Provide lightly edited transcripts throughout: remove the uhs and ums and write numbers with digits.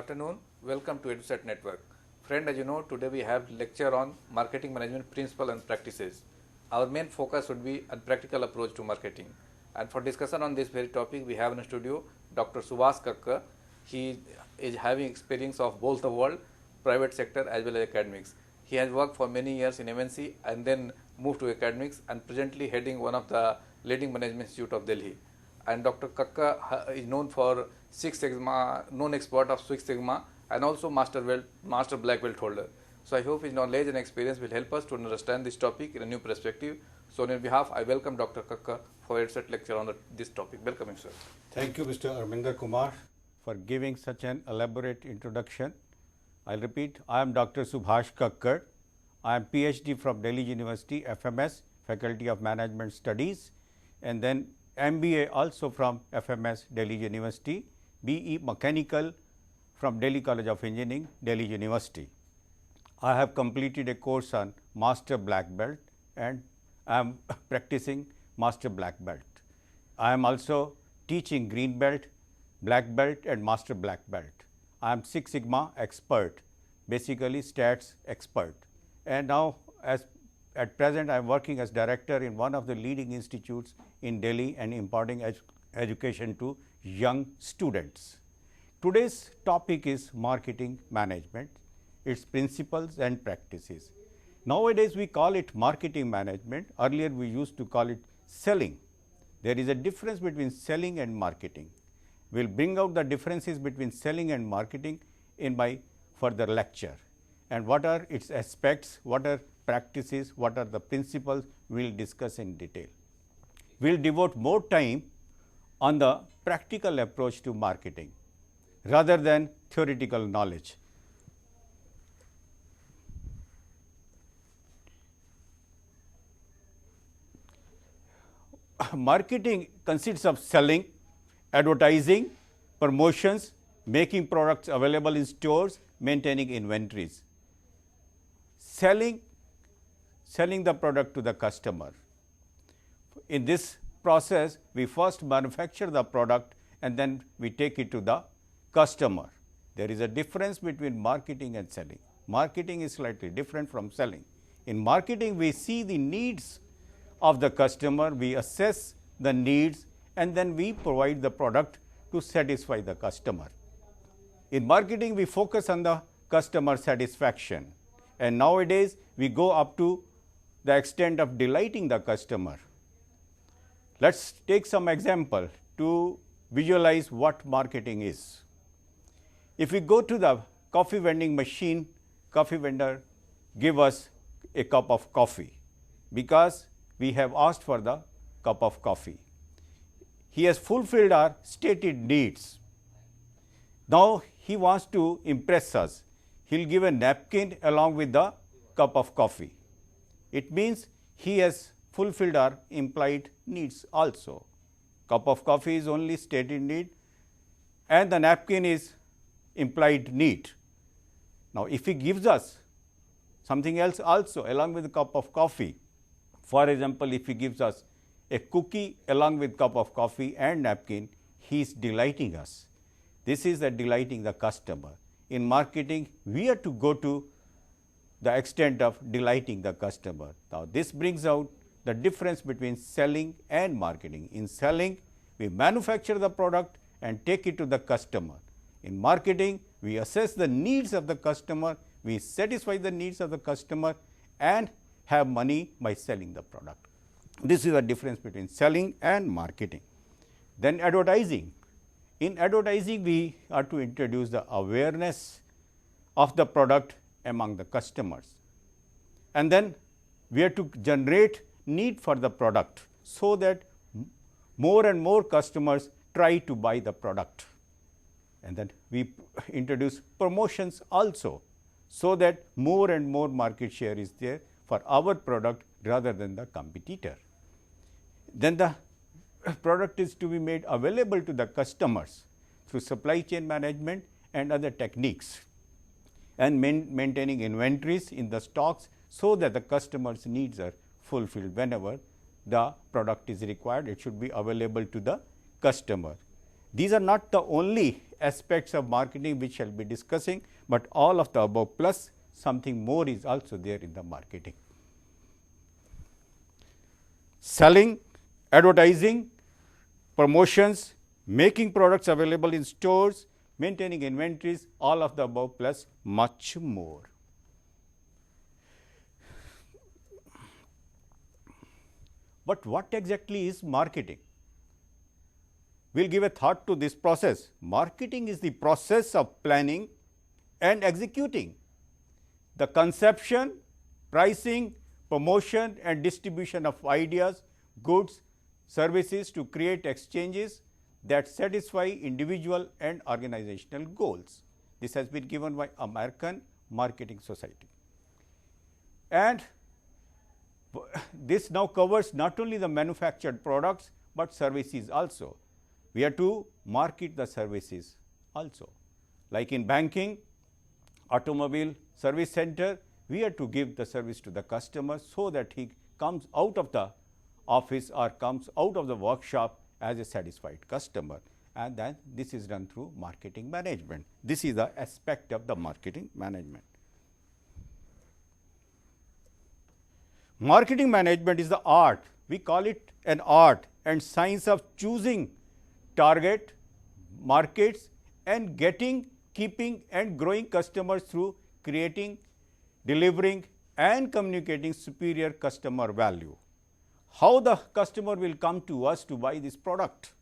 afternoon. Welcome to EduSet Network. Friend, as you know, today we have lecture on marketing management principle and practices. Our main focus would be a practical approach to marketing. And for discussion on this very topic, we have in the studio Dr. Subhash Kakkar. He is having experience of both the world, private sector as well as academics. He has worked for many years in MNC and then moved to academics and presently heading one of the leading management institute of Delhi. And Dr. Kakkar is known for Six Sigma, known expert of Six Sigma and also master black belt holder. So I hope his knowledge and experience will help us to understand this topic in a new perspective. So on your behalf, I welcome Dr. Kakkar for EduSet lecture on this topic. Welcome him, sir. Thank you, Mr. Arminder Kumar, for giving such an elaborate introduction. I'll repeat, I am Dr. Subhash Kakkar. I am PhD from Delhi University, FMS, Faculty of Management Studies, and then MBA also from FMS, Delhi University, BE Mechanical from Delhi College of Engineering, Delhi University. I have completed a course on Master Black Belt and I am practicing Master Black Belt. I am also teaching Green Belt, Black Belt and Master Black Belt. I am Six Sigma expert, basically stats expert. And now at present I am working as director in one of the leading institutes in Delhi and imparting education to young students. Today's topic is marketing management, its principles and practices. Nowadays we call it marketing management. Earlier we used to call it selling. There is a difference between selling and marketing. We will bring out the differences between selling and marketing in my further lecture. And what are its aspects, what are practices, what are the principles, we will discuss in detail. We will devote more time on the practical approach to marketing rather than theoretical knowledge. Marketing consists of selling, advertising, promotions, making products available in stores, maintaining inventories. Selling the product to the customer. In this process, we first manufacture the product and then we take it to the customer. There is a difference between marketing and selling. Marketing is slightly different from selling. In marketing, we see the needs of the customer, we assess the needs and then we provide the product to satisfy the customer. In marketing, we focus on the customer satisfaction. And nowadays, we go up to the extent of delighting the customer. Let's take some example to visualize what marketing is. If we go to the coffee vending machine, coffee vendor give us a cup of coffee because we have asked for the cup of coffee. He has fulfilled our stated needs. Now he wants to impress us. He will give a napkin along with the cup of coffee. It means he has fulfilled our implied needs also. Cup of coffee is only stated need and the napkin is implied need. Now, if he gives us something else also along with the cup of coffee, for example, if he gives us a cookie along with cup of coffee and napkin, he is delighting us. This is the delighting the customer. In marketing, we are to go to the extent of delighting the customer. Now, this brings out the difference between selling and marketing. In selling, we manufacture the product and take it to the customer. In marketing, we assess the needs of the customer, we satisfy the needs of the customer and have money by selling the product. This is the difference between selling and marketing. Then advertising. In advertising, we are to introduce the awareness of the product among the customers. And then we are to generate need for the product so that more and more customers try to buy the product. And then we introduce promotions also so that more and more market share is there for our product rather than the competitor. Then the product is to be made available to the customers through supply chain management and other techniques and maintaining inventories in the stocks so that the customer's needs are fulfilled. Whenever the product is required, it should be available to the customer. These are not the only aspects of marketing which shall be discussing, but all of the above plus something more is also there in the marketing. Selling, advertising, promotions, making products available in stores, maintaining inventories, all of the above plus much more. But what exactly is marketing? We will give a thought to this process. Marketing is the process of planning and executing the conception, pricing, promotion and distribution of ideas, goods, services to create exchanges that satisfy individual and organizational goals. This has been given by American Marketing Society. And this now covers not only the manufactured products, but services also. We have to market the services also. Like in banking, automobile service center, we have to give the service to the customer so that he comes out of the office or comes out of the workshop as a satisfied customer, and then this is done through marketing management. This is the aspect of the marketing management. Marketing management is the art, we call it an art and science of choosing target markets and getting, keeping and growing customers through creating, delivering and communicating superior customer value. How the customer will come to us to buy this product?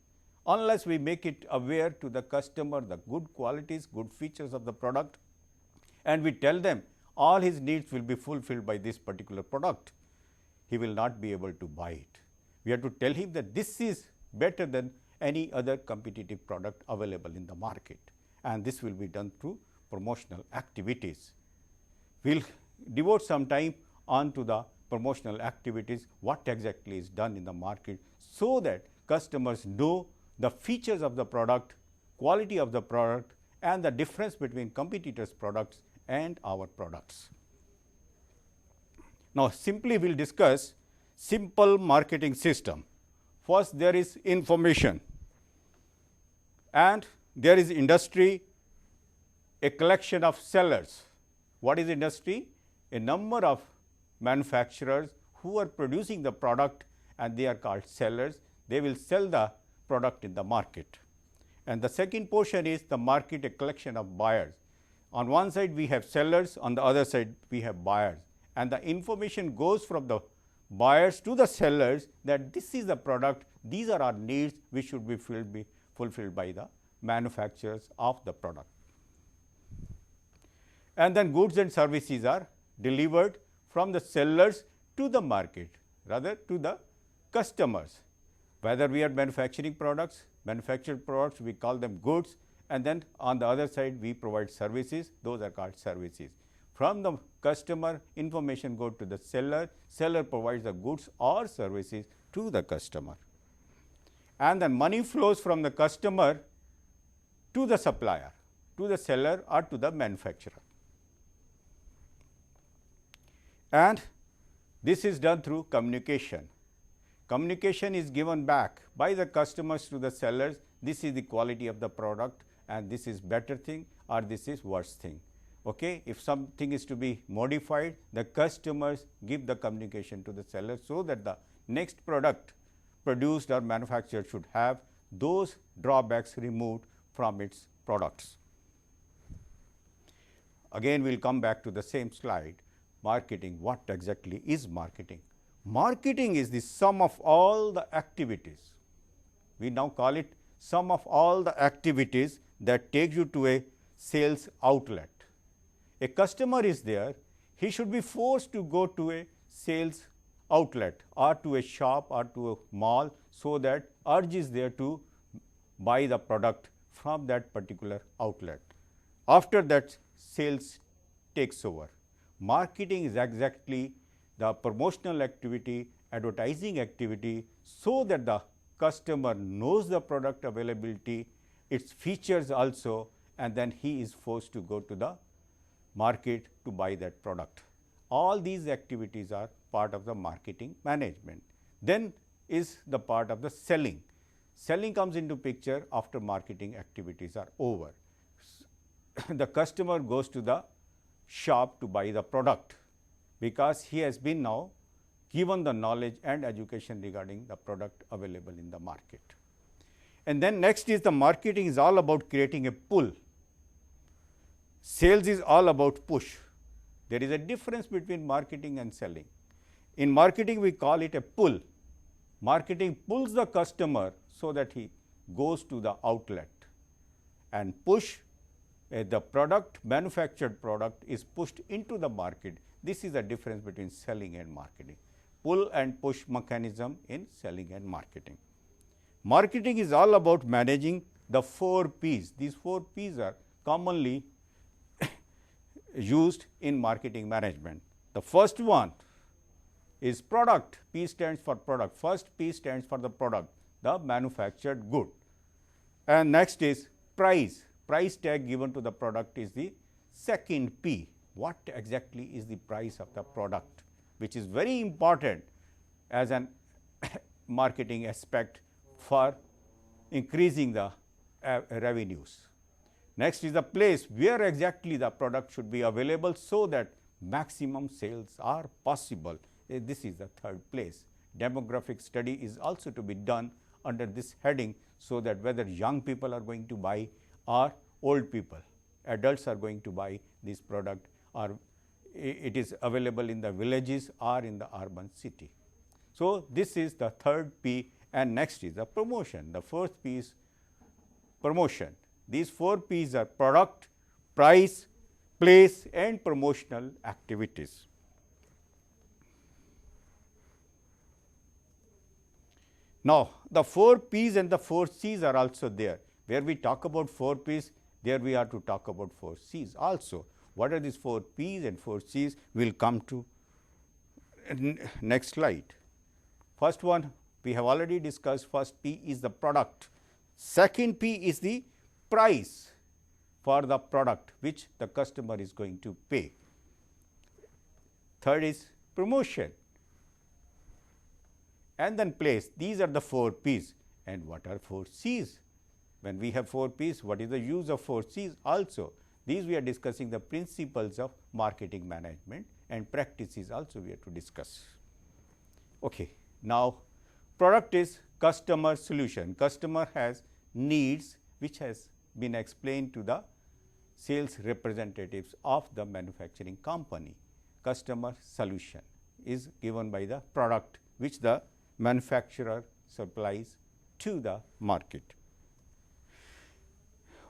Unless we make it aware to the customer the good qualities, good features of the product, and we tell them all his needs will be fulfilled by this particular product, he will not be able to buy it. We have to tell him that this is better than any other competitive product available in the market, and this will be done through promotional activities. We will devote some time on to the promotional activities, what exactly is done in the market, so that customers know the features of the product, quality of the product and the difference between competitors' products and our products. Now, simply we will discuss simple marketing system. First, there is information and there is industry, a collection of sellers. What is industry? A number of manufacturers who are producing the product, and they are called sellers. They will sell the product in the market. And the second portion is the market, a collection of buyers. On one side we have sellers, on the other side we have buyers, and the information goes from the buyers to the sellers that this is the product, these are our needs, which should be fulfilled by the manufacturers of the product. And then goods and services are delivered from the sellers to the market, rather to the customers. Whether we are manufacturing products, manufactured products, we call them goods, and then on the other side we provide services, those are called services. From the customer, information goes to the seller, seller provides the goods or services to the customer. And then money flows from the customer to the supplier, to the seller or to the manufacturer. And this is done through communication. Communication is given back by the customers to the sellers. This is the quality of the product, and this is better thing or this is worse thing. Okay? If something is to be modified, the customers give the communication to the seller, so that the next product produced or manufactured should have those drawbacks removed from its products. Again, we will come back to the same slide. Marketing, what exactly is marketing? Marketing is the sum of all the activities. We now call it sum of all the activities that take you to a sales outlet. A customer is there, he should be forced to go to a sales outlet or to a shop or to a mall, so that urge is there to buy the product from that particular outlet. After that, sales takes over. Marketing is exactly the promotional activity, advertising activity, so that the customer knows the product availability, its features also, and then he is forced to go to the market to buy that product. All these activities are part of the marketing management. Then is the part of the selling. Selling comes into picture after marketing activities are over. The customer goes to the shop to buy the product because he has been now given the knowledge and education regarding the product available in the market. And then next is the marketing is all about creating a pull. Sales is all about push. There is a difference between marketing and selling. In marketing, we call it a pull. Marketing pulls the customer so that he goes to the outlet, and push, the product, manufactured product is pushed into the market. This is the difference between selling and marketing. Pull and push mechanism in selling and marketing. Marketing is all about managing the 4 P's. These 4 P's are commonly used in marketing management. The first one is product. P stands for product. First P stands for the product, the manufactured good. And next is price. Price tag given to the product is the second P. What exactly is the price of the product, which is very important as an marketing aspect for increasing the revenues. Next is the place where exactly the product should be available so that maximum sales are possible. This is the third place. Demographic study is also to be done under this heading, so that whether young people are going to buy or old people, adults are going to buy this product, or it is available in the villages or in the urban city. So, this is the third P, and next is the promotion. The fourth P is promotion. These 4 P's are product, price, place and promotional activities. Now, the 4 P's and the 4 C's are also there. Where we talk about 4 P's, there we are to talk about 4 C's also. What are these 4 P's and 4 C's? We will come to next slide. First one we have already discussed. First P is the product. Second P is the price for the product which the customer is going to pay. Third is promotion, and then place. These are the 4 P's. And what are 4 C's? When we have 4 P's, what is the use of 4 C's also? These we are discussing the principles of marketing management, and practices also we have to discuss. Okay. Now, product is customer solution. Customer has needs which has been explained to the sales representatives of the manufacturing company. Customer solution is given by the product which the manufacturer supplies to the market.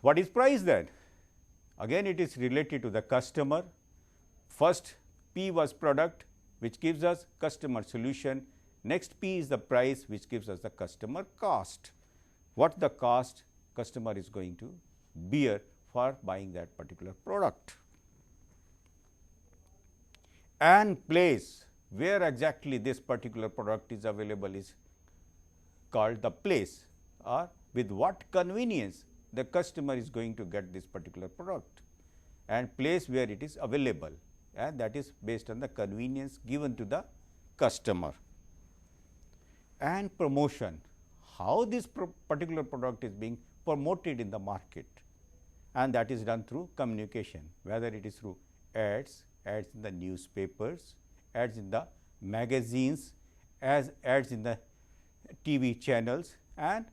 What is price then? Again, it is related to the customer. First P was product, which gives us customer solution. Next P is the price, which gives us the customer cost. What the cost customer is going to bear for buying that particular product. And place, where exactly this particular product is available, is called the place, or with what convenience the customer is going to get this particular product, and place where it is available, and that is based on the convenience given to the customer. And promotion, how this particular product is being promoted in the market, and that is done through communication, whether it is through ads in the newspapers, ads in the magazines, ads in the TV channels, and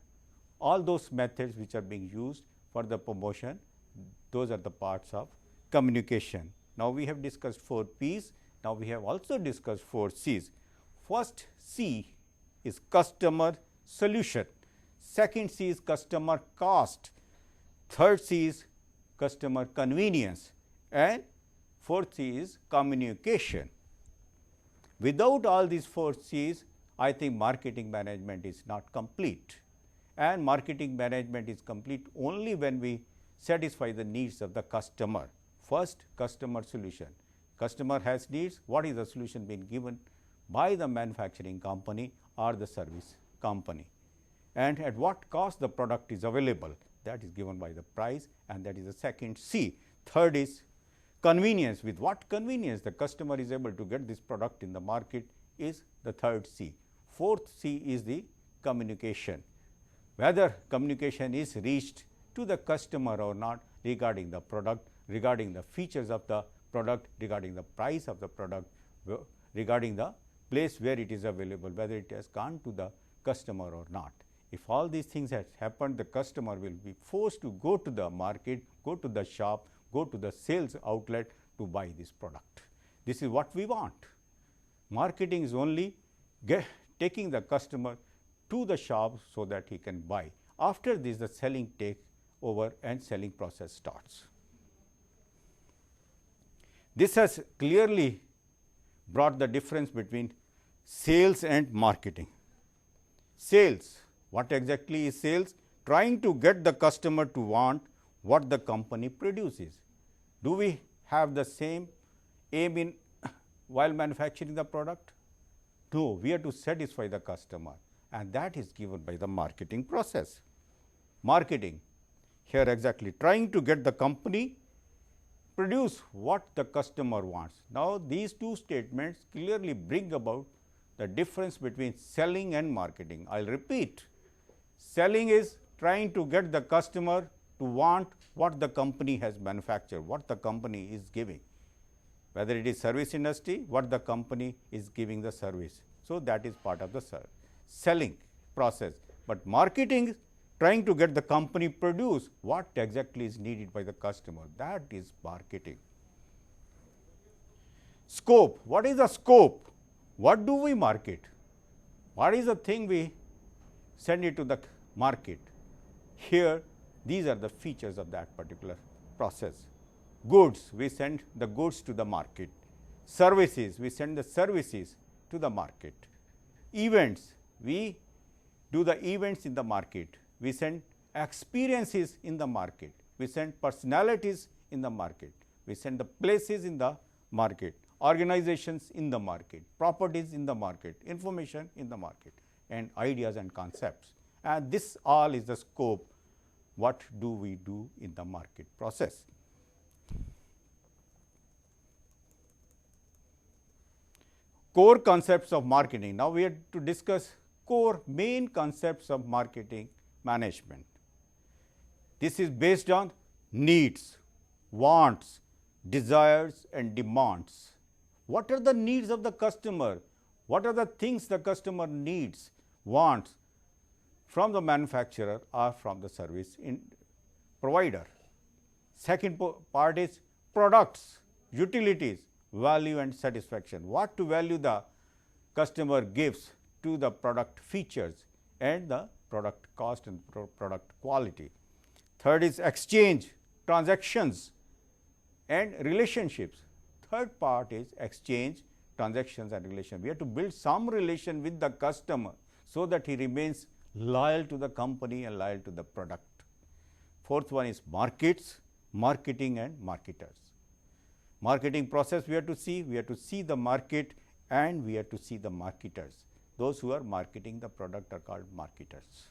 all those methods which are being used for the promotion. Those are the parts of communication. Now, we have discussed 4 P's. Now, we have also discussed 4 C's. First C is customer solution. Second C is customer cost. Third C is customer convenience, and fourth C is communication. Without all these 4 C's, I think marketing management is not complete, and marketing management is complete only when we satisfy the needs of the customer. First, customer solution. Customer has needs. What is the solution being given by the manufacturing company or the service company, and at what cost the product is available, that is given by the price, and that is the second C. Third is convenience. With what convenience the customer is able to get this product in the market is the third C. Fourth C is the communication. whether communication is reached to the customer or not regarding the product, regarding the features of the product, regarding the price of the product, regarding the place where it is available, whether it has gone to the customer or not. If all these things has happened, the customer will be forced to go to the market, go to the shop, go to the sales outlet to buy this product. This is what we want. Marketing is only taking the customer to the shop so that he can buy. After this, the selling take over and selling process starts. This has clearly brought the difference between sales and marketing. Sales, what exactly is sales? Trying to get the customer to want what the company produces. Do we have the same aim in while manufacturing the product? No, we have to satisfy the customer, and that is given by the marketing process. Marketing, here exactly trying to get the company produce what the customer wants. Now, these two statements clearly bring about the difference between selling and marketing. I will repeat, selling is trying to get the customer to want what the company has manufactured, what the company is giving, whether it is service industry, what the company is giving the service. So, that is part of the selling process, but marketing is trying to get the company produce what exactly is needed by the customer, that is marketing. Scope, what is the scope? What do we market? What is the thing we send it to the market? Here, these are the features of that particular process. Goods, we send the goods to the market. Services, we send the services to the market. Events, we do the events in the market. We send experiences in the market. We send personalities in the market. We send the places in the market, organizations in the market, properties in the market, information in the market, and ideas and concepts. And this all is the scope. What do we do in the market process? Core concepts of marketing. Now, we have to discuss core main concepts of marketing management. This is based on needs, wants, desires and demands. What are the needs of the customer? What are the things the customer needs, wants from the manufacturer or from the service provider? Second part is products, utilities, value and satisfaction. What value the customer gives to the product features and the product cost and product quality. Third is exchange, transactions and relationships. Third part is exchange, transactions and relation. We have to build some relation with the customer so that he remains loyal to the company and loyal to the product. Fourth one is markets, marketing and marketers. Marketing process we have to see the market and we have to see the marketers. Those who are marketing the product are called marketers.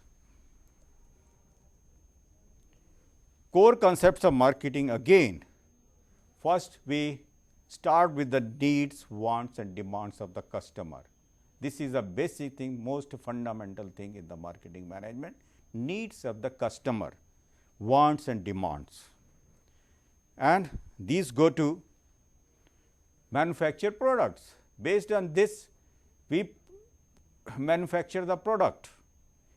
Core concepts of marketing again. First, we start with the needs, wants and demands of the customer. This is a basic thing, most fundamental thing in the marketing management. Needs of the customer, wants and demands. And these go to manufacture products. Based on this, we manufacture the product.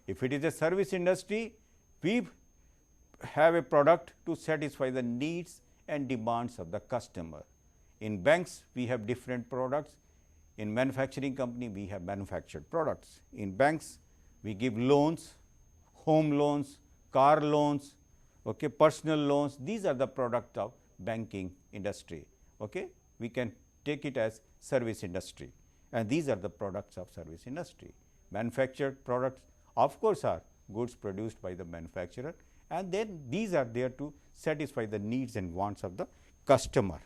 If it is a service industry, we have a product to satisfy the needs and demands of the customer. In banks, we have different products. In manufacturing company, we have manufactured products. In banks, we give loans, home loans, car loans, personal loans. These are the product of banking industry. We can take it as service industry, and these are the products of service industry. Manufactured products of course are goods produced by the manufacturer, and then these are there to satisfy the needs and wants of the customer.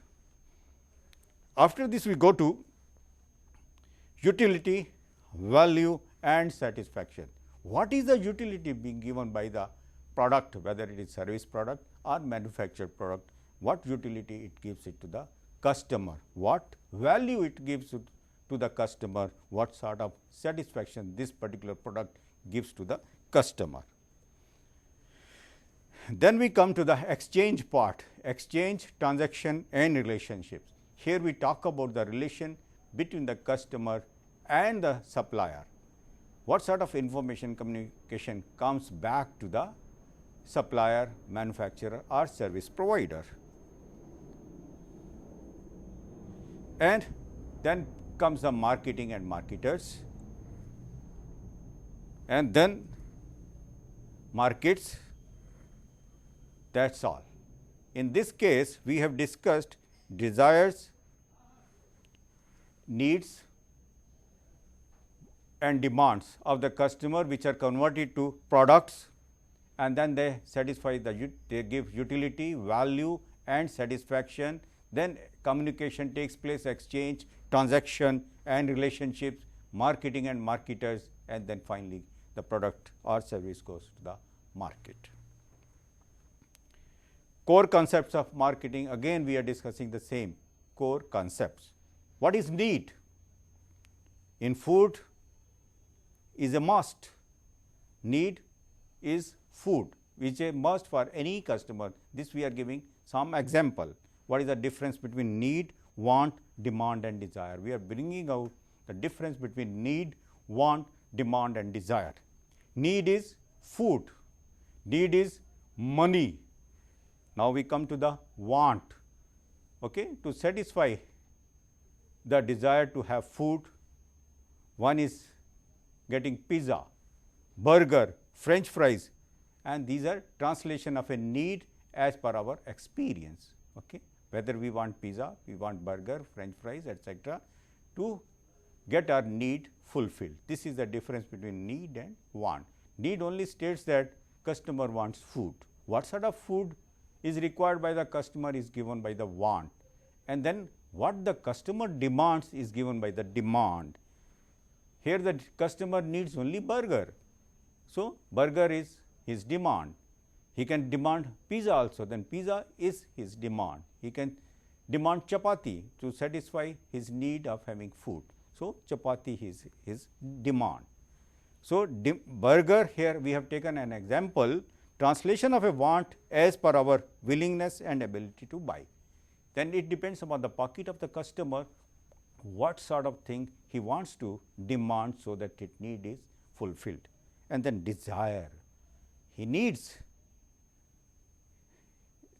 After this, we go to utility, value and satisfaction. What is the utility being given by the product, whether it is service product or manufactured product? What utility it gives it to the customer? What value it gives to the customer? What sort of satisfaction this particular product gives to the customer? Then we come to the exchange part, exchange, transaction and relationships. Here we talk about the relation between the customer and the supplier. What sort of information communication comes back to the supplier, manufacturer or service provider. And then comes the marketing and marketers, and then markets. That is all. In this case, we have discussed desires, needs and demands of the customer, which are converted to products, and then they satisfy they give utility, value and satisfaction. Then communication takes place, exchange, transaction and relationships, marketing and marketers, and then finally the product or service goes to the market. Core concepts of marketing, again we are discussing the same core concepts. What is need? In food is a must. Need is food, which is a must for any customer. This we are giving some example. What is the difference between need, want, demand and desire? We are bringing out the difference between need, want, demand and desire. Need is food, need is money. Now we come to the want. Okay, to satisfy the desire to have food, one is getting pizza, burger, French fries, and these are translation of a need as per our experience. Okay, whether we want pizza, we want burger, French fries, etc., to get our need fulfilled. This is the difference between need and want. Need only states that customer wants food. What sort of food is required by the customer is given by the want, and then what the customer demands is given by the demand. Here the customer needs only burger, so burger is his demand. He can demand pizza also, then pizza is his demand. He can demand chapati to satisfy his need of having food. So, chapati is his demand. So, burger, here we have taken an example, translation of a want as per our willingness and ability to buy. Then it depends upon the pocket of the customer, what sort of thing he wants to demand so that his need is fulfilled. And then desire, he needs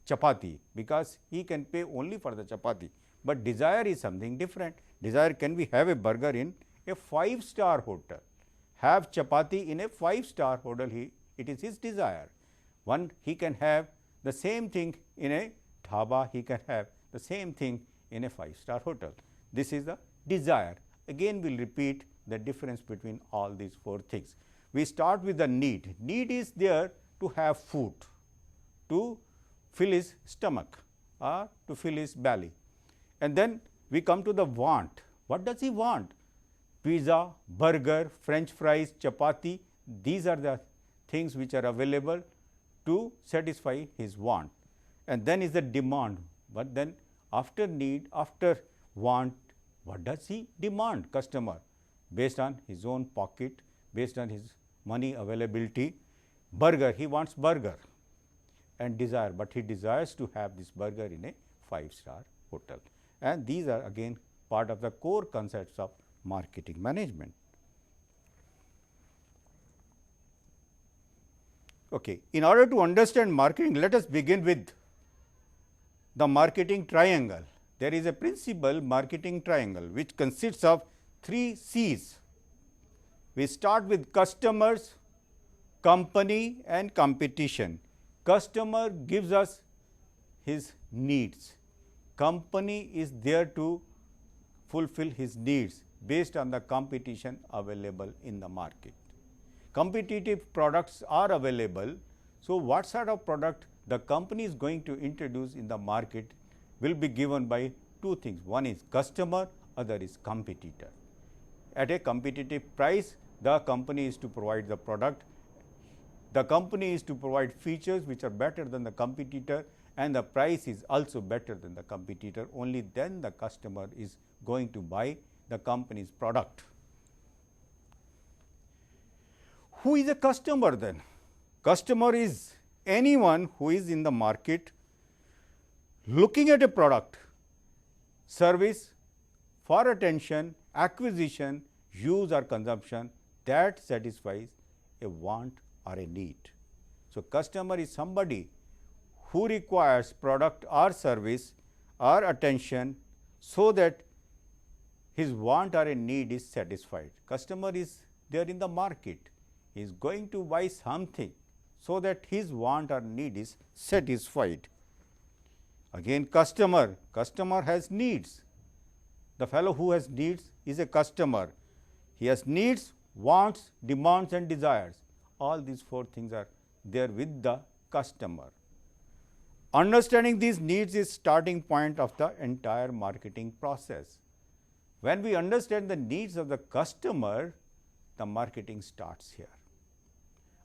chapati because he can pay only for the chapati, but desire is something different. Desire, can we have a burger in a 5-star hotel, have chapati in a 5-star hotel, it is his desire. One, he can have the same thing in a dhaba, he can have the same thing in a 5-star hotel. This is the desire. Again we will repeat the difference between all these 4 things. We start with the need. Need is there to have food, to fill his stomach or to fill his belly. And then we come to the want. What does he want? Pizza, burger, French fries, chapati, these are the things which are available to satisfy his want. And then is the demand. But then after need, after want, what does he demand? Customer, based on his own pocket, based on his money availability. Burger, he wants burger, and desire, but he desires to have this burger in a 5-star hotel. And these are again part of the core concepts of marketing management. Okay. In order to understand marketing, let us begin with the marketing triangle. There is a principal marketing triangle which consists of 3 C's. We start with customers, company and competition. Customer gives us his needs. Company is there to fulfill his needs based on the competition available in the market. Competitive products are available. So, what sort of product the company is going to introduce in the market will be given by 2 things. One is customer, other is competitor. At a competitive price, the company is to provide the product. The company is to provide features which are better than the competitor, and the price is also better than the competitor. Only then the customer is going to buy the company's product. Who is a customer then? Customer is anyone who is in the market looking at a product, service for attention, acquisition, use or consumption that satisfies a want or a need. So, customer is somebody who requires product or service or attention so that his want or a need is satisfied. Customer is there in the market, he is going to buy something so that his want or need is satisfied. Again customer has needs. The fellow who has needs is a customer. He has needs, wants, demands and desires. All these four things are there with the customer. Understanding these needs is starting point of the entire marketing process. When we understand the needs of the customer, the marketing starts here.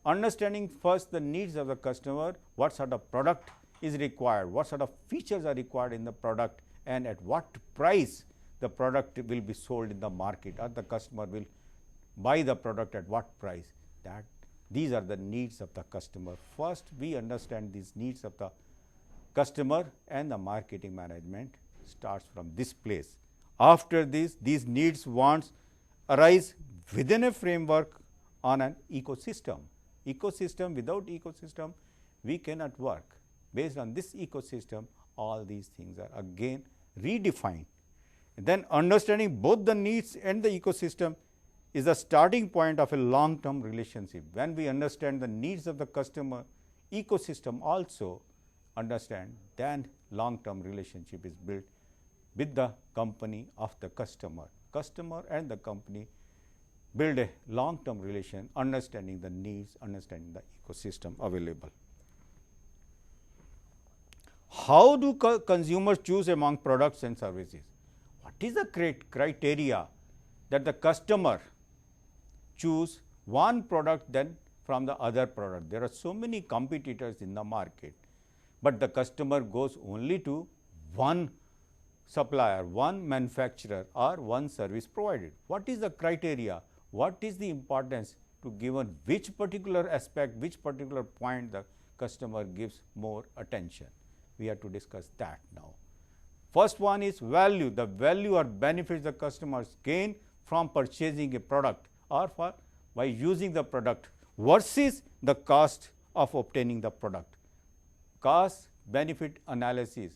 Understanding first the needs of the customer, what sort of product is required, what sort of features are required in the product and at what price the product will be sold in the market or the customer will buy the product at what price. That these are the needs of the customer. First we understand these needs of the customer and the marketing management starts from this place. After this, these needs, wants arise within a framework on an ecosystem. Ecosystem, without ecosystem we cannot work. Based on this ecosystem, all these things are again redefined. Then understanding both the needs and the ecosystem is the starting point of a long term relationship. When we understand the needs of the customer, ecosystem also understand, then long term relationship is built with the company of the customer. Customer and the company build a long term relation, understanding the needs, understanding the ecosystem available. How do consumers choose among products and services? What is the criteria that the customer choose one product then from the other product? There are so many competitors in the market, but the customer goes only to one supplier, one manufacturer or one service provided. What is the criteria? What is the importance to given which particular aspect, which particular point the customer gives more attention? We have to discuss that now. First one is value, the value or benefits the customers gain from purchasing a product or by using the product versus the cost of obtaining the product. Cost benefit analysis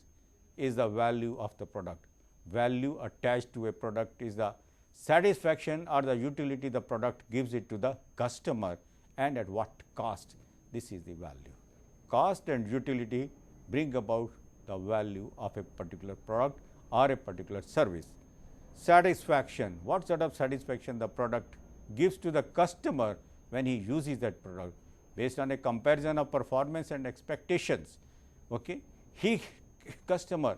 is the value of the product. Value attached to a product is the satisfaction or the utility the product gives it to the customer and at what cost. This is the value. Cost and utility bring about the value of a particular product or a particular service. Satisfaction, what sort of satisfaction the product gives to the customer when he uses that product based on a comparison of performance and expectations. Okay. Customer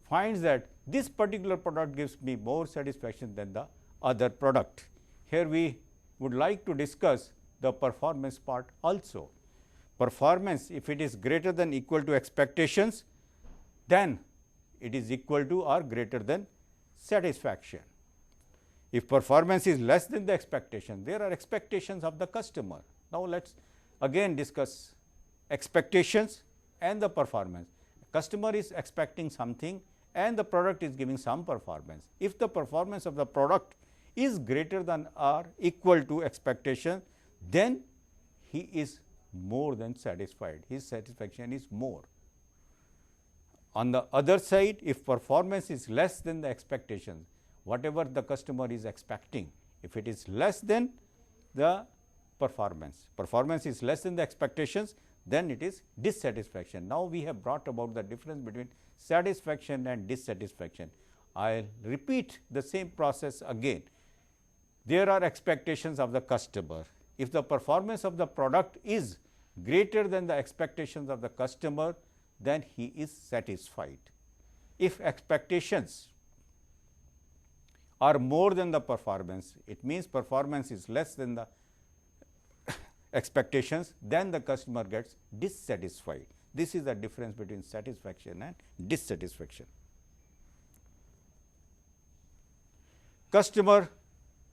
finds that this particular product gives me more satisfaction than the other product. Here we would like to discuss the performance part also. Performance, if it is greater than equal to expectations, then it is equal to or greater than satisfaction. If performance is less than the expectation, there are expectations of the customer. Now, let us again discuss expectations and the performance. Customer is expecting something and the product is giving some performance. If the performance of the product is greater than or equal to expectation, then he is more than satisfied, his satisfaction is more. On the other side, if performance is less than the expectation, whatever the customer is expecting, if it is less than the performance is less than the expectations, then it is dissatisfaction. Now, we have brought about the difference between satisfaction and dissatisfaction. I will repeat the same process again. There are expectations of the customer. If the performance of the product is greater than the expectations of the customer, then he is satisfied. If expectations are more than the performance, it means performance is less than the expectations, then the customer gets dissatisfied. This is the difference between satisfaction and dissatisfaction. Customer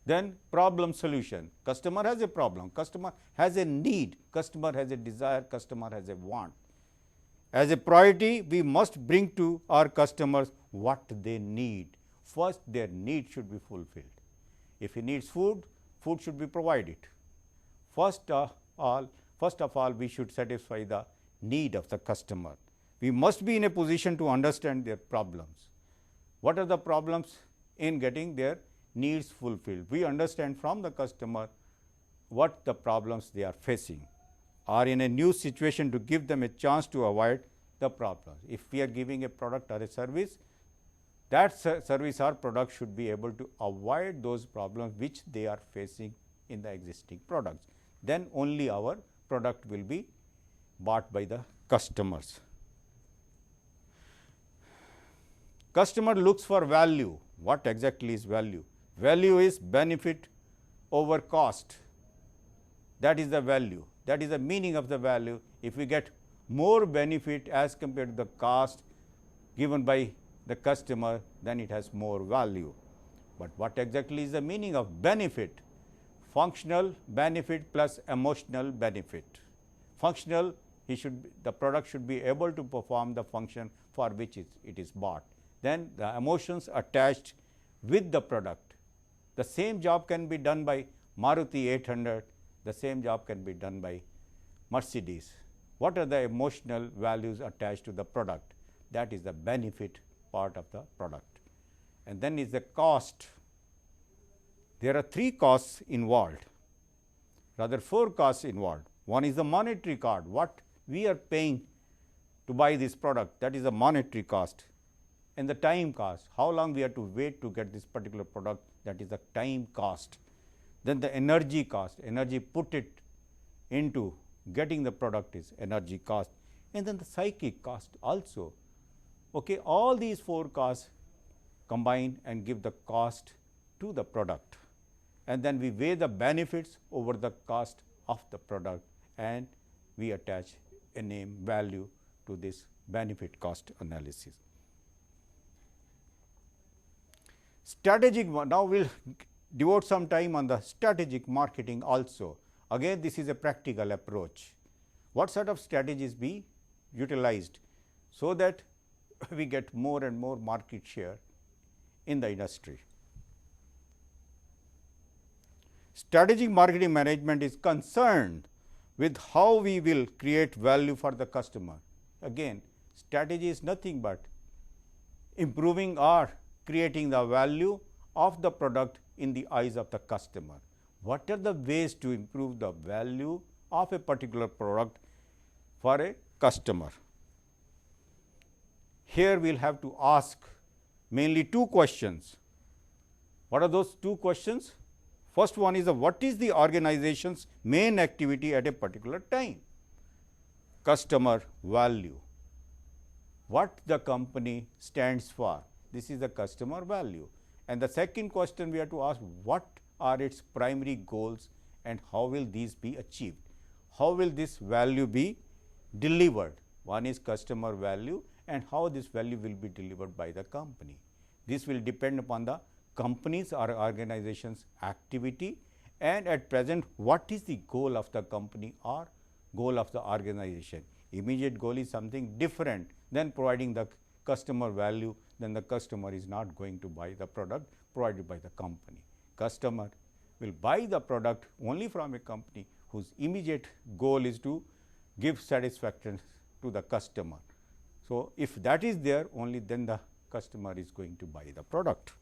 Then problem solution. Customer has a problem, customer has a need, customer has a desire, customer has a want. As a priority, we must bring to our customers what they need. First, their need should be fulfilled. If he needs food, food should be provided. First of all, we should satisfy the need of the customer. We must be in a position to understand their problems. What are the problems in getting their needs fulfilled? We understand from the customer what the problems they are facing, or in a new situation to give them a chance to avoid the problems. If we are giving a product or a service, that service or product should be able to avoid those problems which they are facing in the existing products. Then only our product will be bought by the customers. Customer looks for value. What exactly is value? Value is benefit over cost. That is the value. That is the meaning of the value. If we get more benefit as compared to the cost given by the customer, then it has more value. But what exactly is the meaning of benefit? Functional benefit plus emotional benefit. Functional, the product should be able to perform the function for which it is bought. Then the emotions attached with the product. The same job can be done by Maruti 800, the same job can be done by Mercedes. What are the emotional values attached to the product? That is the benefit part of the product. And then is the cost. There are 3 costs involved, rather 4 costs involved. One is the monetary cost, what we are paying to buy this product, that is the monetary cost. And the time cost, how long we have to wait to get this particular product, that is the time cost. Then the energy cost, energy put it into getting the product is energy cost, and then the psychic cost also. Okay, all these 4 costs combine and give the cost to the product, and then we weigh the benefits over the cost of the product, and we attach a name value to this benefit cost analysis. Strategic, now we will devote some time on the strategic marketing also. Again, this is a practical approach. What sort of strategies be utilized so that we get more and more market share in the industry? Strategic marketing management is concerned with how we will create value for the customer. Again, strategy is nothing but improving or creating the value of the product in the eyes of the customer. What are the ways to improve the value of a particular product for a customer? Here we will have to ask mainly 2 questions. What are those 2 questions? First one is what is the organization's main activity at a particular time? Customer value. What the company stands for? This is the customer value. And the second question we have to ask, what are its primary goals and how will these be achieved? How will this value be delivered? One is customer value and how this value will be delivered by the company. This will depend upon the company's or organization's activity, and at present what is the goal of the company or goal of the organization. Immediate goal is something different than providing the customer value, then the customer is not going to buy the product provided by the company. Customer will buy the product only from a company whose immediate goal is to give satisfaction to the customer. So, if that is there, only then the customer is going to buy the product.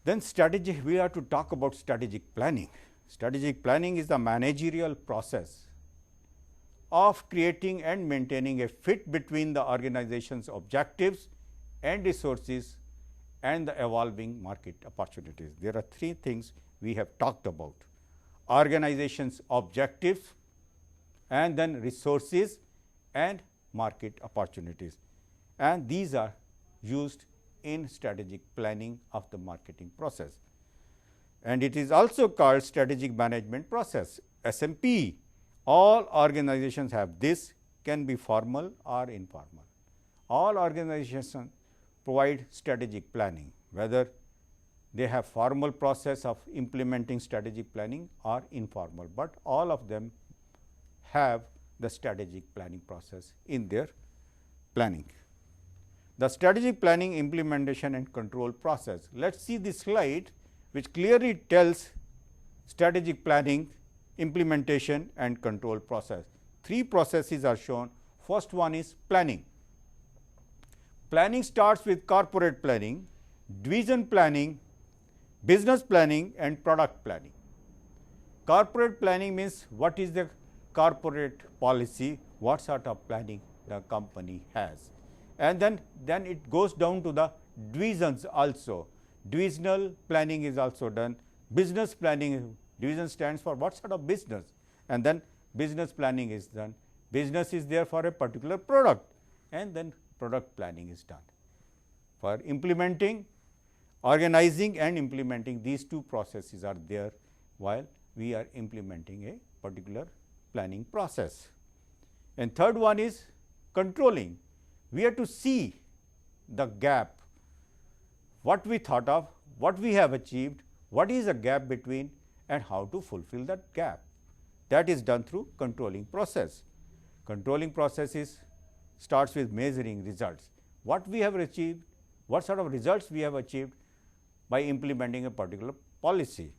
Then strategy, we have to talk about strategic planning. Strategic planning is the managerial process of creating and maintaining a fit between the organization's objectives and resources and the evolving market opportunities. There are 3 things we have talked about: organization's objectives, and then resources and market opportunities, and these are used in strategic planning of the marketing process. And it is also called strategic management process, SMP. All organizations have this, can be formal or informal. All organizations provide strategic planning, whether they have formal process of implementing strategic planning or informal, but all of them have the strategic planning process in their planning. The strategic planning implementation and control process. Let us see this slide which clearly tells strategic planning, implementation and control process. Three processes are shown. First one is planning. Planning starts with corporate planning, division planning, business planning and product planning. Corporate planning means what is the corporate policy, what sort of planning the company has. And then it goes down to the divisions also. Divisional planning is also done. Business planning, division stands for what sort of business, and then business planning is done. Business is there for a particular product, and then product planning is done. For implementing, organizing and implementing, these two processes are there while we are implementing a particular planning process. And third one is controlling. We have to see the gap, what we thought of, what we have achieved, what is the gap between and how to fulfill that gap. That is done through controlling process. Controlling process starts with measuring results. What we have achieved, what sort of results we have achieved by implementing a particular policy,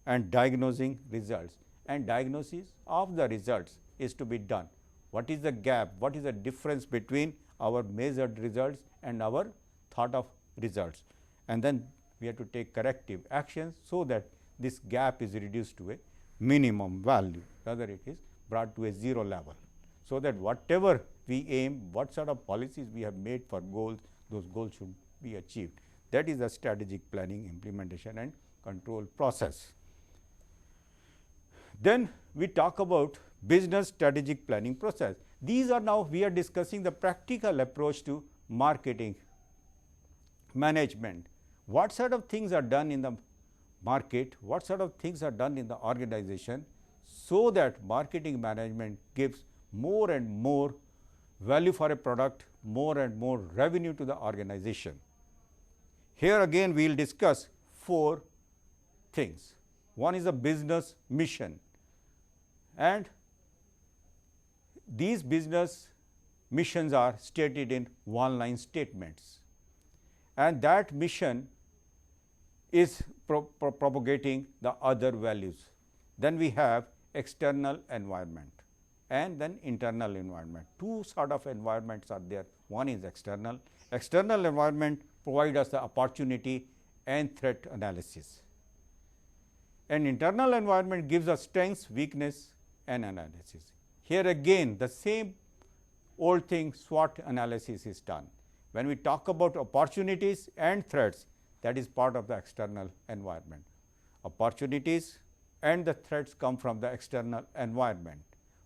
and diagnosing results. And diagnosis of the results is to be done. What is the gap, what is the difference between our measured results and our thought of results, and then we have to take corrective actions so that this gap is reduced to a minimum value, rather it is brought to a zero level, so that whatever we aim, what sort of policies we have made for goals, those goals should be achieved. That is the strategic planning, implementation and control process. Then we talk about business strategic planning process. These are now we are discussing the practical approach to marketing management. What sort of things are done in the market, what sort of things are done in the organization, so that marketing management gives more and more value for a product, more and more revenue to the organization. Here again we will discuss four things. One is a business mission, and these business missions are stated in one-line statements, and that mission is propagating the other values. Then we have external environment and then internal environment. Two sort of environments are there. One is external. External environment provides us the opportunity and threat analysis, and internal environment gives us strengths, weakness and analysis. Here again the same old thing, SWOT analysis is done. When we talk about opportunities and threats, that is part of the external environment. Opportunities and the threats come from the external environment.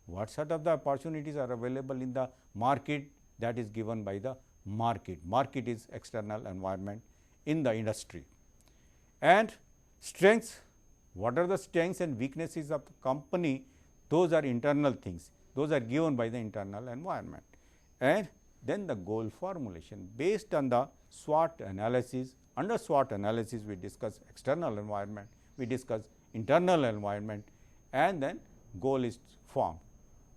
What sort of the opportunities are available in the market, that is given by the market. Market is external environment in the industry. And strengths, what are the strengths and weaknesses of the company, those are internal things, those are given by the internal environment. And then the goal formulation based on the SWOT analysis. Under SWOT analysis we discuss external environment, we discuss internal environment, and then goal is formed.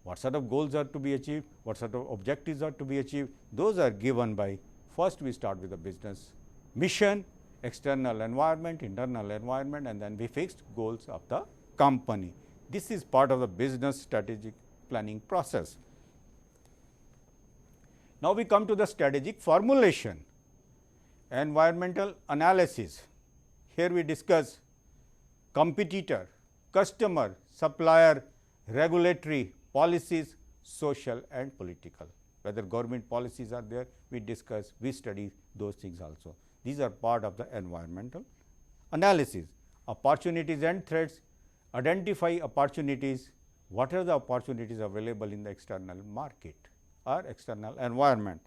What sort of goals are to be achieved, what sort of objectives are to be achieved, those are given by, first we start with the business mission, external environment, internal environment, and then we fixed goals of the company. This is part of the business strategic planning process. Now we come to the strategic formulation. Environmental analysis. Here we discuss competitor, customer, supplier, regulatory, policies, social and political. Whether government policies are there, we discuss, we study those things also. These are part of the environmental analysis. Opportunities and threats, identify opportunities, what are the opportunities available in the external market or external environment,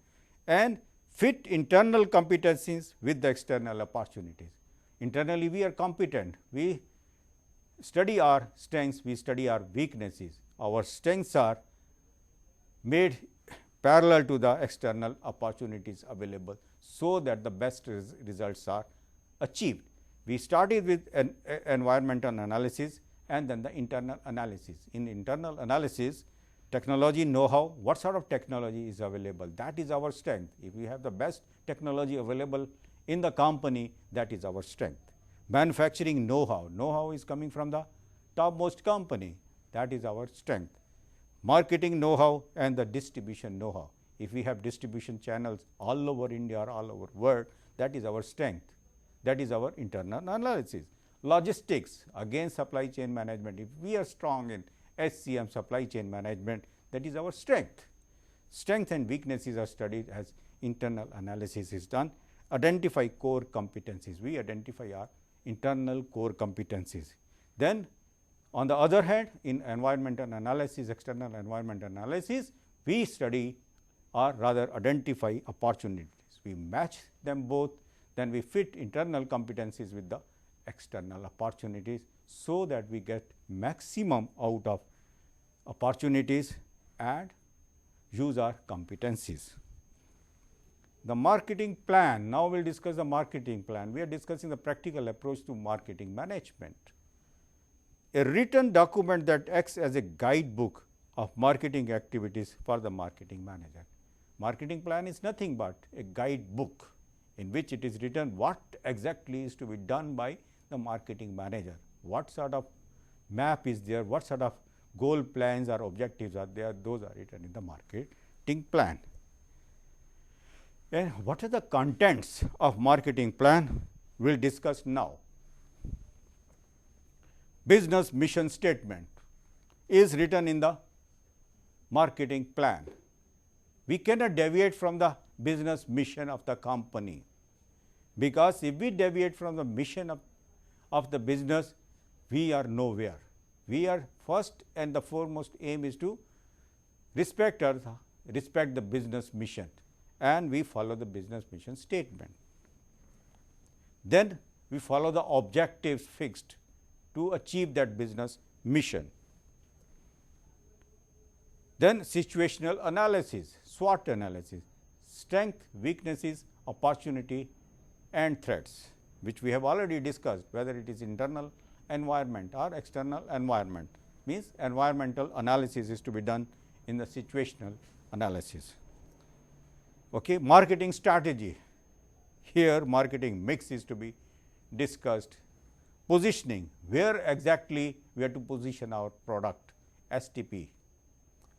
and fit internal competencies with the external opportunities. Internally we are competent, we study our strengths, we study our weaknesses. Our strengths are made parallel to the external opportunities available, so that the best results are achieved. We started with an environmental analysis and then the internal analysis. In internal analysis, technology know-how, what sort of technology is available, that is our strength. If we have the best technology available in the company, that is our strength. Manufacturing know-how, know-how is coming from the topmost company, that is our strength. Marketing know-how and the distribution know-how. If we have distribution channels all over India or all over world, that is our strength, that is our internal analysis. Logistics, again supply chain management, if we are strong in SCM, supply chain management, that is our strength. Strength and weaknesses are studied as internal analysis is done. Identify core competencies, we identify our internal core competencies. Then on the other hand, in environmental analysis, external environmental analysis, we study or rather identify opportunities. We match them both, then we fit internal competencies with the external opportunities, so that we get maximum out of opportunities and use our competencies. The marketing plan, now we will discuss the marketing plan. We are discussing the practical approach to marketing management. A written document that acts as a guidebook of marketing activities for the marketing manager. Marketing plan is nothing but a guidebook in which it is written what exactly is to be done by the marketing manager, what sort of map is there, what sort of goal plans or objectives are there, those are written in the marketing plan. And what are the contents of marketing plan? We will discuss now. Business mission statement is written in the marketing plan. We cannot deviate from the business mission of the company, because if we deviate from the mission of the business, we are nowhere. We are first and the foremost aim is to respect the business mission, and we follow the business mission statement. Then we follow the objectives fixed to achieve that business mission. Then situational analysis, SWOT analysis, strength, weaknesses, opportunity and threats, which we have already discussed, whether it is internal environment or external environment, means environmental analysis is to be done in the situational analysis. Okay. Marketing strategy, here marketing mix is to be discussed. Positioning, where exactly we have to position our product, STP.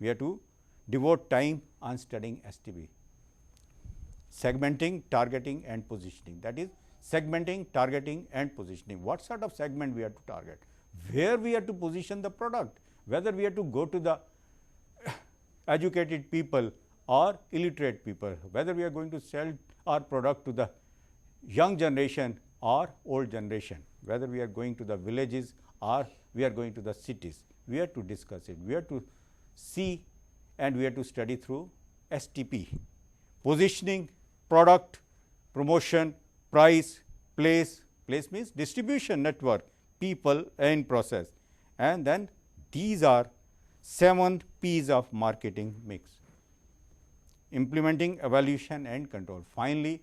We have to devote time on studying STP. Segmenting, targeting and positioning, that is segmenting, targeting and positioning. What sort of segment we have to target, where we have to position the product, whether we have to go to the educated people or illiterate people, whether we are going to sell our product to the young generation or old generation, whether we are going to the villages or we are going to the cities. We have to discuss it, we have to see and we have to study through STP. Positioning, product, promotion, price, place means distribution network, people and process, and then these are 7 P's of marketing mix. Implementing, evaluation and control. Finally,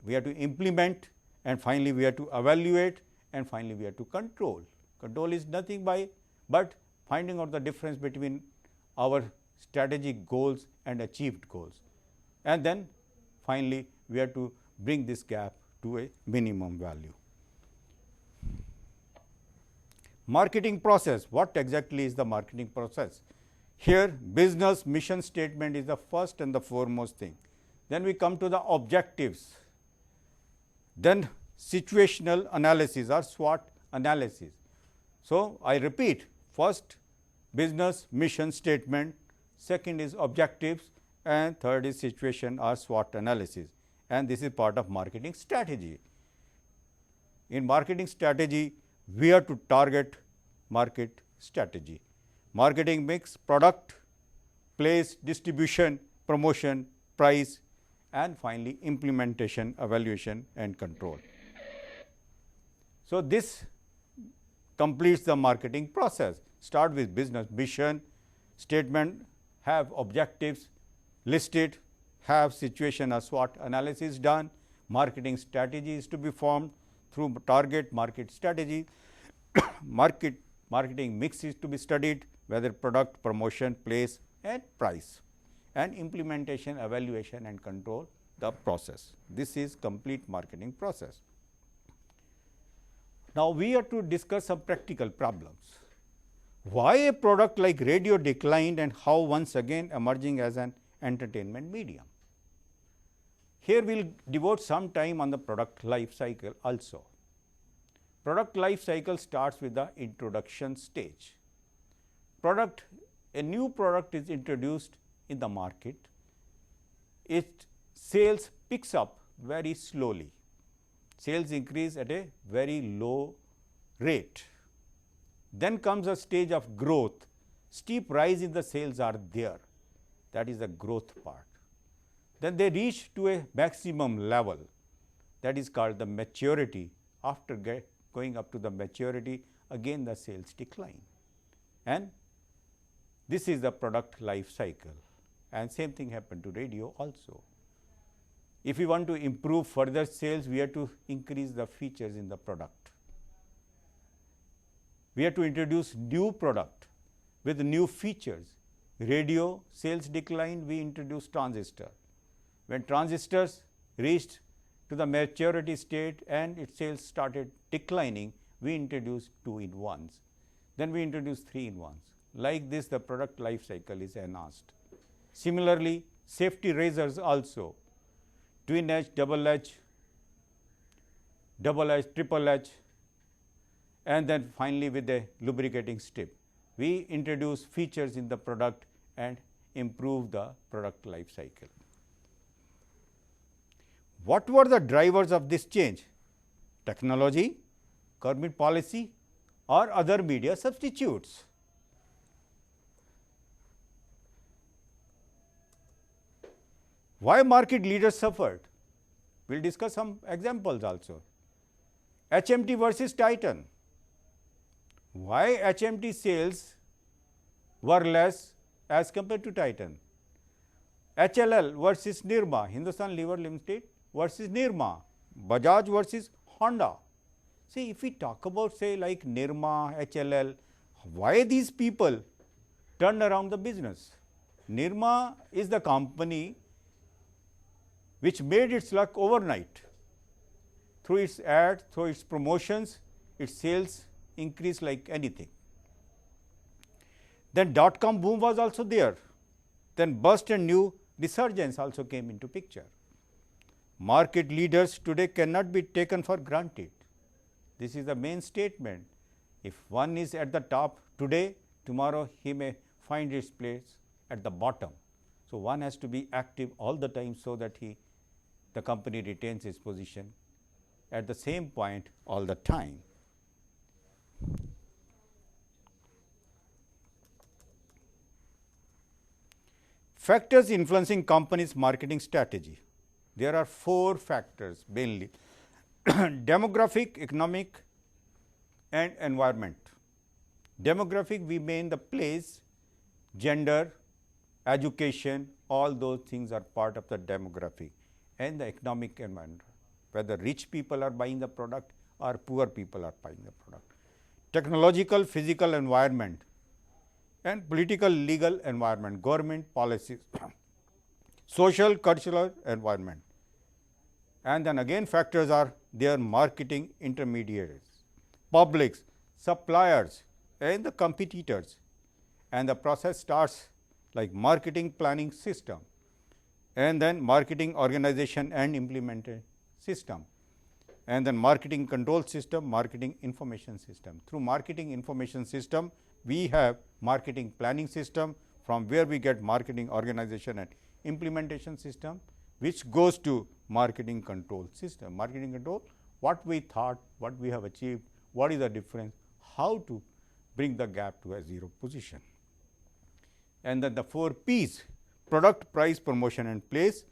we have to implement, and finally we have to evaluate, and finally we have to control. Control is nothing but finding out the difference between our strategic goals and achieved goals, and then finally we have to bring this gap to a minimum value. Marketing process, what exactly is the marketing process? Here business mission statement is the first and the foremost thing. Then we come to the objectives, then situational analysis or SWOT analysis. So, I repeat, first business mission statement, second is objectives, and third is situation or SWOT analysis, and this is part of marketing strategy. In marketing strategy, we have to target market strategy, marketing mix, product, place, distribution, promotion, price, and finally implementation, evaluation and control. So, this completes the marketing process. Start with business mission statement, have objectives listed, have situation or SWOT analysis done, marketing strategy is to be formed, through target market strategy, marketing mix is to be studied, whether product, promotion, place and price, and implementation, evaluation and control the process. This is complete marketing process. Now, we are to discuss some practical problems. Why a product like radio declined and how once again emerging as an entertainment medium. Here we will devote some time on the product life cycle also. Product life cycle starts with the introduction stage. A new product is introduced in the market, its sales picks up very slowly. Sales increase at a very low rate. Then comes a stage of growth, steep rise in the sales are there, that is the growth part. Then they reach to a maximum level, that is called the maturity. After going up to the maturity, again the sales decline, and this is the product life cycle, and same thing happened to radio also. If we want to improve further sales, we have to increase the features in the product. We have to introduce new product with new features. Radio sales declined, we introduced transistor. When transistors reached to the maturity state and its sales started declining, we introduced 2-in-1s. Then we introduced 3-in-1s. Like this, the product life cycle is enhanced. Similarly, safety razors also, twin edge, double edge, triple edge, and then finally with the lubricating strip. We introduce features in the product and improve the product life cycle. What were the drivers of this change? Technology, government policy or other media substitutes? Why market leaders suffered? We will discuss some examples also. HMT versus Titan. Why HMT sales were less as compared to Titan? HLL versus Nirma, Hindustan Lever Limited versus Nirma, Bajaj versus Honda. See, if we talk about say like Nirma, HLL, why these people turned around the business? Nirma is the company which made its luck overnight. Through its ads, through its promotions, its sales increased like anything. Then dot-com boom was also there. Then burst and new resurgence also came into picture. Market leaders today cannot be taken for granted. This is the main statement. If one is at the top today, tomorrow he may find his place at the bottom. So, one has to be active all the time so that the company retains its position at the same point all the time. Factors influencing companies' marketing strategy. There are 4 factors mainly: demographic, economic and environment. Demographic, we mean the place, gender, education, all those things are part of the demographic, and the economic environment, whether rich people are buying the product or poor people are buying the product. Technological, physical environment and political, legal environment, government policies, social, cultural environment. And then again factors are their marketing intermediaries, publics, suppliers and the competitors. And the process starts like marketing planning system, and then marketing organization and implementation system, and then marketing control system, marketing information system. Through marketing information system, we have marketing planning system, from where we get marketing organization and implementation system, which goes to marketing control system. Marketing control, what we thought, what we have achieved, what is the difference, how to bring the gap to a zero position. And then the 4 P's: product, price, promotion and place,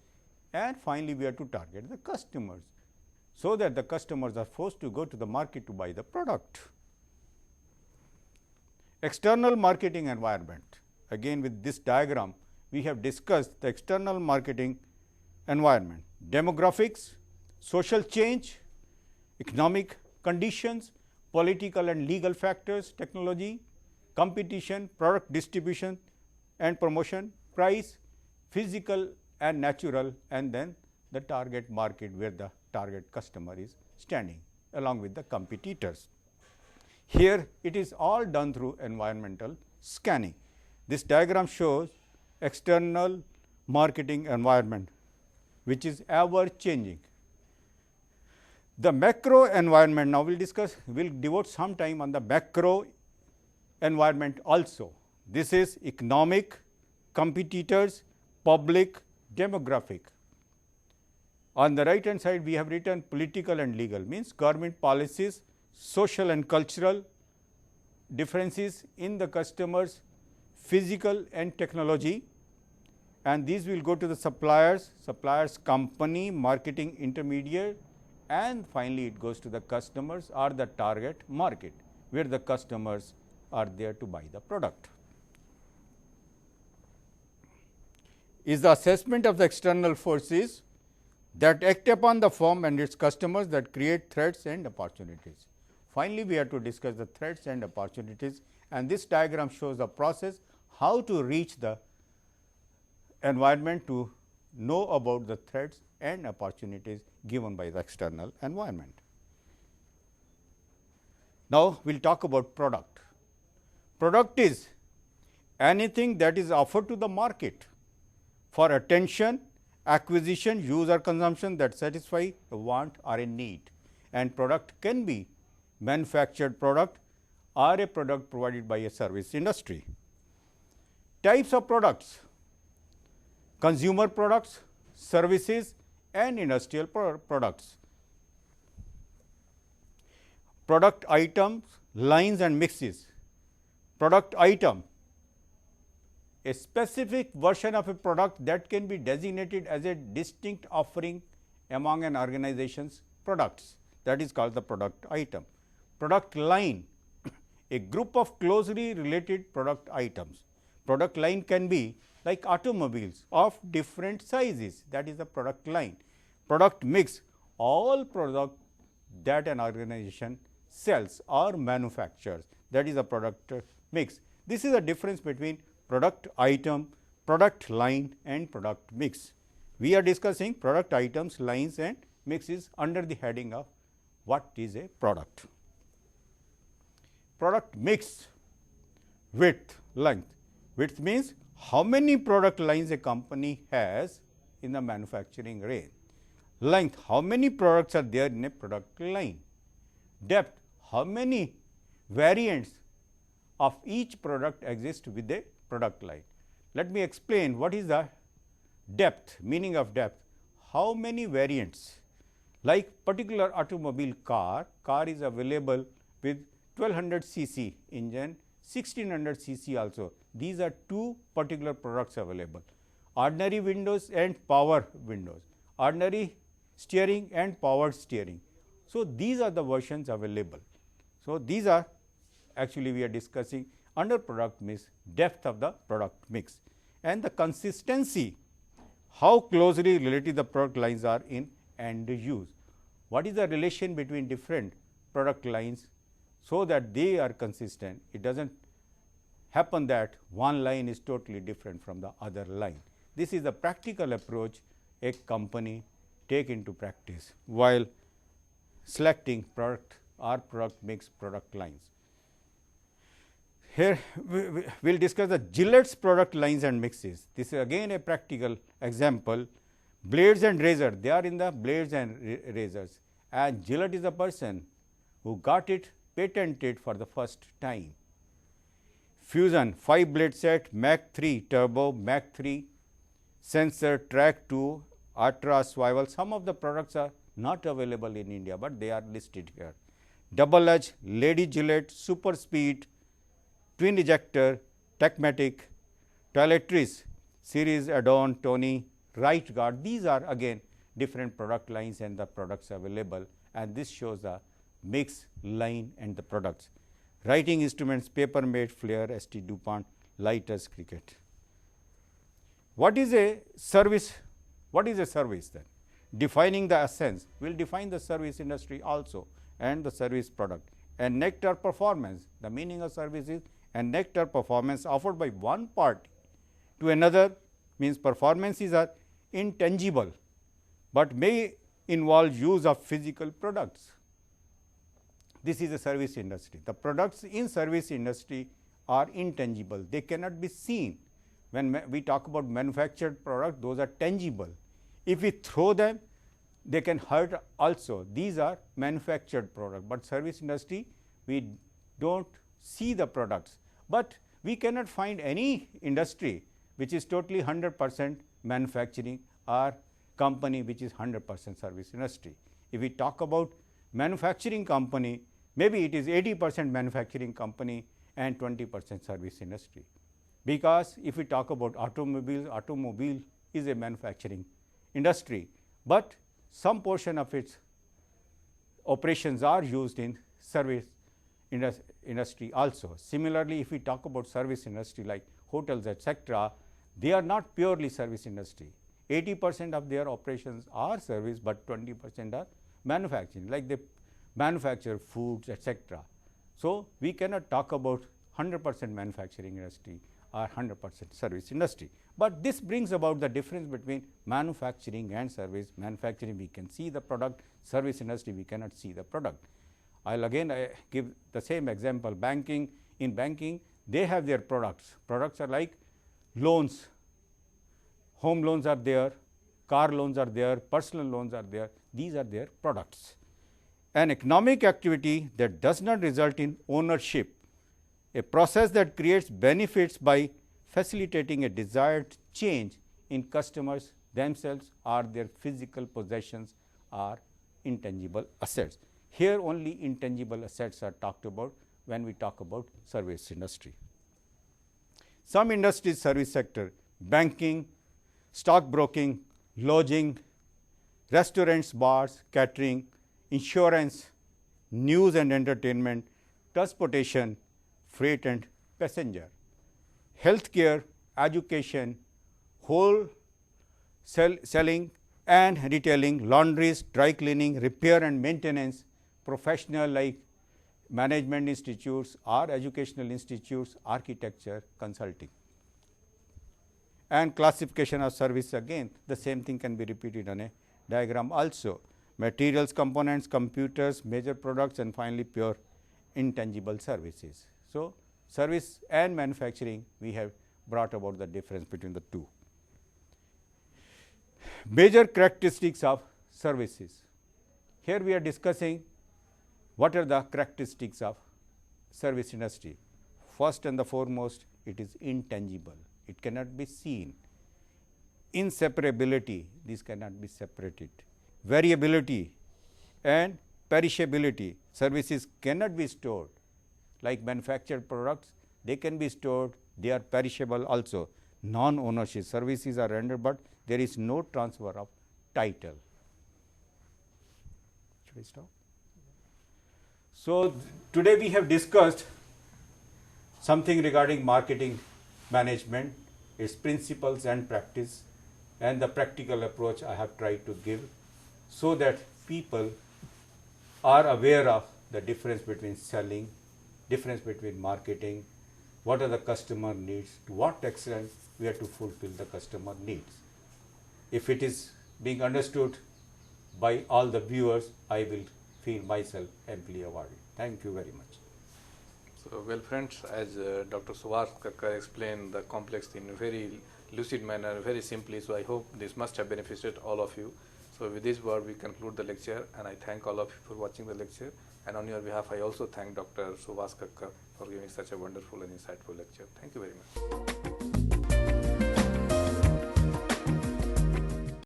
and finally we have to target the customers, so that the customers are forced to go to the market to buy the product. External marketing environment. Again with this diagram, we have discussed the external marketing environment, demographics, social change, economic conditions, political and legal factors, technology, competition, product distribution and promotion, price, physical and natural, and then the target market where the target customer is standing along with the competitors. Here it is all done through environmental scanning. This diagram shows external marketing environment which is ever changing. The macro environment, now we will devote some time on the macro environment also. This is economic, competitors, public, demographic. On the right hand side we have written political and legal, means government policies, social and cultural differences in the customers, physical and technology, and these will go to the suppliers, company, marketing intermediate, and finally it goes to the customers or the target market where the customers are there to buy the product. Is the assessment of the external forces that act upon the firm and its customers that create threats and opportunities. Finally, we have to discuss the threats and opportunities, and this diagram shows the process how to reach the environment to know about the threats and opportunities given by the external environment. Now, we will talk about product. Product is anything that is offered to the market for attention, acquisition, use or consumption that satisfy a want or a need, and product can be manufactured product or a product provided by a service industry. Types of products: consumer products, services and industrial products. Product items, lines and mixes. Product item: a specific version of a product that can be designated as a distinct offering among an organization's products, that is called the product item. Product line: a group of closely related product items. Product line can be like automobiles of different sizes, that is the product line. Product mix: all product that an organization sells or manufactures, that is a product mix. This is the difference between product item, product line and product mix. We are discussing product items, lines and mixes under the heading of what is a product. Product mix: width, length. Width means how many product lines a company has in the manufacturing range. Length: how many products are there in a product line. Depth: how many variants of each product exist with a product line. Let me explain what is the depth, meaning of depth. How many variants, like particular automobile car is available with 1200 cc engine, 1600 cc also. These are two particular products available. Ordinary windows and power windows, ordinary steering and powered steering. So, these are the versions available. So, these are actually we are discussing under product mix, depth of the product mix, and the consistency, how closely related the product lines are in end use. What is the relation between different product lines so that they are consistent? It does not happen that one line is totally different from the other line. This is the practical approach a company take into practice while selecting product or product mix product lines. Here we will discuss the Gillette's product lines and mixes. This is again a practical example. Blades and razor, they are in the blades and razors, and Gillette is the person who got it patented for the first time. Fusion 5 blade set, Mach 3 turbo, Mach 3 sensor, Track 2, Ultra swivel. Some of the products are not available in India, but they are listed here. Double edge, Lady Gillette, Super Speed, Twin ejector, Tecmatic, Toiletries, Series Add-on, Tony, Right Guard. These are again different product lines and the products available, and this shows the mix line and the products. Writing instruments, Papermate, Flair, ST DuPont, Lighters, Cricket. What is a service? What is a service then? defining the essence will define the service industry also and the service product. And nectar performance, the meaning of service is and nectar performance offered by one party to another means performances are intangible, but may involve use of physical products. This is a service industry. The products in service industry are intangible. They cannot be seen. When we talk about manufactured product, those are tangible. If we throw them, they can hurt also. These are manufactured product, but service industry, we don't see the products. But we cannot find any industry which is totally 100% manufacturing or company which is 100% service industry. If we talk about manufacturing company, maybe it is 80% manufacturing company and 20% service industry. Because if we talk about automobiles, automobile is a manufacturing industry, but some portion of its operations are used in service industry also. Similarly, if we talk about service industry like hotels, etc., they are not purely service industry. 80% of their operations are service, but 20% are manufacturing, like they manufacture foods, etc. So, we cannot talk about 100% manufacturing industry or 100% service industry. But this brings about the difference between manufacturing and service. Manufacturing, we can see the product, service industry, we cannot see the product. I'll again give the same example, banking. In banking, they have their products. Products are like loans, home loans are there, car loans are there, personal loans are there. These are their products. An economic activity that does not result in ownership, a process that creates benefits by facilitating a desired change in customers themselves or their physical possessions or intangible assets. Here only intangible assets are talked about when we talk about service industry. Some industries, service sector, banking, stockbroking, lodging, restaurants, bars, catering, insurance, news and entertainment, transportation, freight and passenger, healthcare, education, wholesaling and retailing, laundries, dry cleaning, repair and maintenance, professional like management institutes or educational institutes, architecture, consulting. And classification of service, again the same thing can be repeated on a diagram also. Materials, components, computers, major products, and finally pure intangible services. So, service and manufacturing, we have brought about the difference between the two. Major characteristics of services. Here we are discussing what are the characteristics of service industry. First and the foremost, it is intangible. It cannot be seen. Inseparability, these cannot be separated. Variability and perishability, services cannot be stored. Like manufactured products, they can be stored, they are perishable also. Non-ownership, services are rendered, but there is no transfer of title. Should I stop? So, today we have discussed something regarding marketing management, its principles and practice, and the practical approach I have tried to give, so that people are aware of the difference between selling, difference between marketing, what are the customer needs, to what extent we have to fulfill the customer needs. If it is being understood by all the viewers, I will feel myself amply awarded. Thank you very much. So, well friends, as Dr. Subhas Kakkar explained the complex thing in a very lucid manner, very simply, so I hope this must have benefited all of you. So, with this word we conclude the lecture, and I thank all of you for watching the lecture, and on your behalf I also thank Dr. Subhas Kakkar for giving such a wonderful and insightful lecture. Thank you very much.